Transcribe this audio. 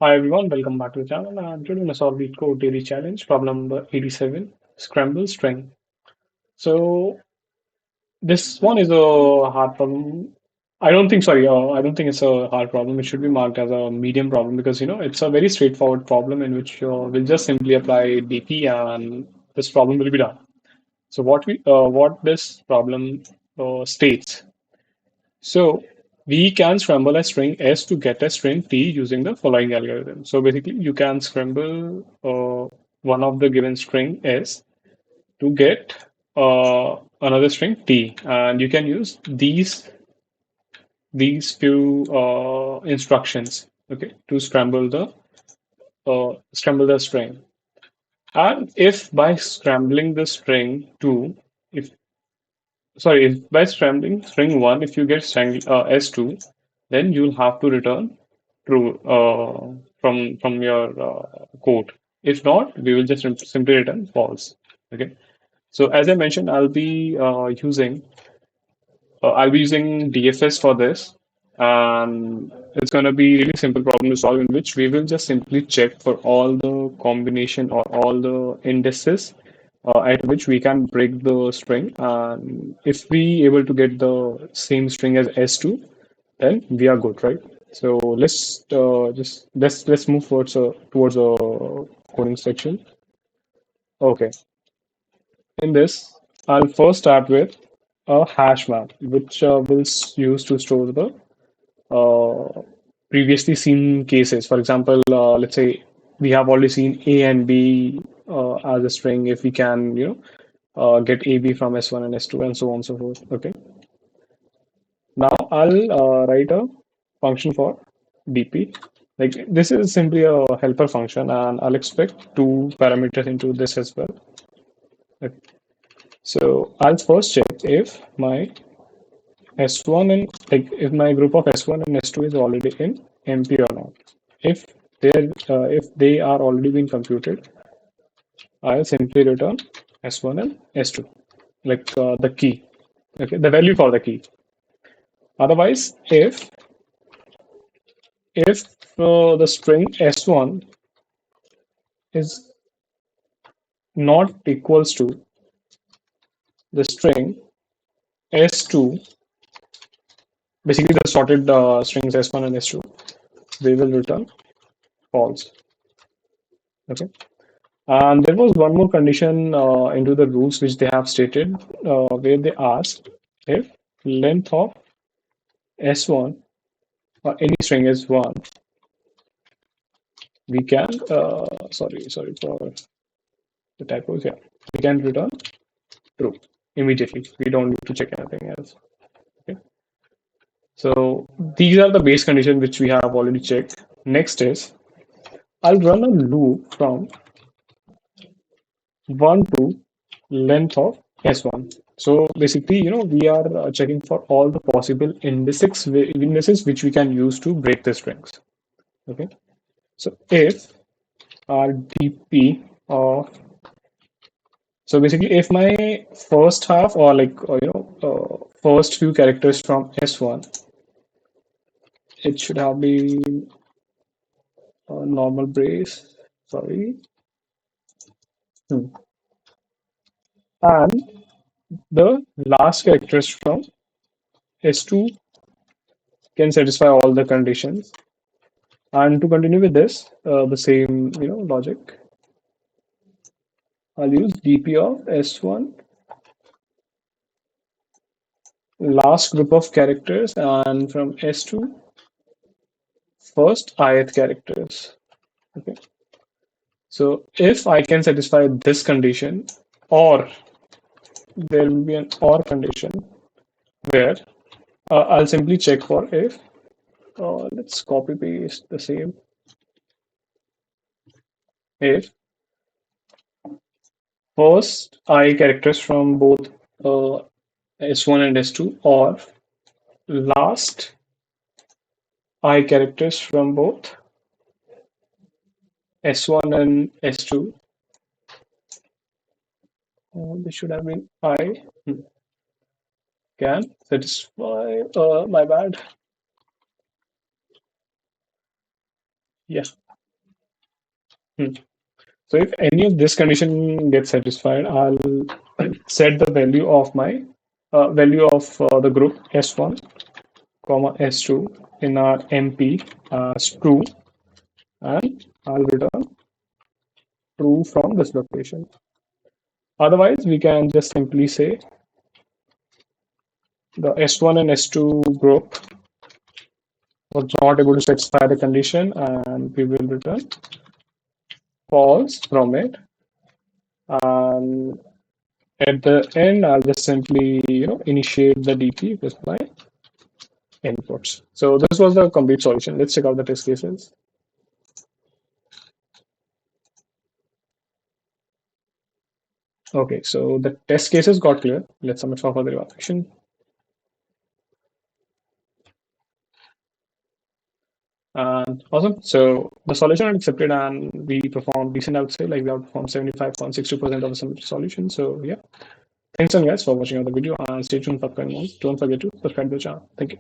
Hi everyone, welcome back to the channel. And today we're going to solve Leetcode daily challenge, problem number 87, Scramble string. So this one is a hard problem. I don't think it's a hard problem. It should be marked as a medium problem because it's a very straightforward problem in which we'll just simply apply DP and this problem will be done. So what this problem states. So we can scramble a string S to get a string T using the following algorithm. So basically, you can scramble one of the given string S to get another string T, and you can use these few instructions, okay, to scramble the string. And if by scrambling the string two, if if by scrambling string one, if you get S2, then you'll have to return true from your code. If not, we will just simply return false. Okay. So as I mentioned, I'll be using DFS for this, and it's going to be really simple problem to solve in which we will just simply check for all the combination or all the indices at which we can break the string. And if we able to get the same string as S2, then we are good, right? So let's move towards a coding section. Okay. In this, I'll first start with a hash map, which use to store the uh, previously seen cases. For example, let's say we have already seen A and B as a string. If we can, get AB from S1 and S2 and so on and so forth. Okay. Now I'll write a function for DP. Like this is simply a helper function, and I'll expect two parameters into this as well. Okay. So I'll first check if my S1 and if my group of S1 and S2 is already in MP or not. If if they are already been computed, I'll simply return S1 and S2, like the key, okay, the value for the key. Otherwise, if the string S1 is not equals to the string S2, basically the sorted strings S1 and S2, they will return false. Okay. And there was one more condition into the rules which they have stated, where they asked if length of S1 or any string is 1, we can, sorry for the typos, yeah, we can return true immediately. We don't need to check anything else. Okay. So these are the base conditions which we have already checked. Next is I'll run a loop from 1 to length of S1. So basically, we are checking for all the possible indices which we can use to break the strings. Okay. So if our DP of so basically if my first half or first few characters from S1, it should have been normal brace. Sorry. Hmm. And the last characters from S2 can satisfy all the conditions. And to continue with this, the same logic, I'll use DP of S1 last group of characters and from S2 first ith characters. Okay, so if I can satisfy this condition, or there will be an or condition where I'll simply check for if let's copy paste the same if first I characters from both uh, S1 and S2 or last I characters from both S1 and S2. This should have been I can satisfy. My bad. Yeah. Hmm. So if any of this condition gets satisfied, I'll set the value of the group S1, comma S2 in our MP as true, and I'll return true from this location. Otherwise, we can just simply say the S1 and S2 group was not able to satisfy the condition, and we will return false from it. And at the end, I'll just simply initiate the DP with my inputs. So this was the complete solution. Let's check out the test cases. Okay, so the test cases got clear. Let's submit for further evaluation. And awesome. So the solution is accepted and we performed decent, I would say, like we outperformed 75.62% of the submitted solution. So yeah. Thanks again guys for watching out the video and stay tuned for upcoming ones. Don't forget to subscribe to the channel. Thank you.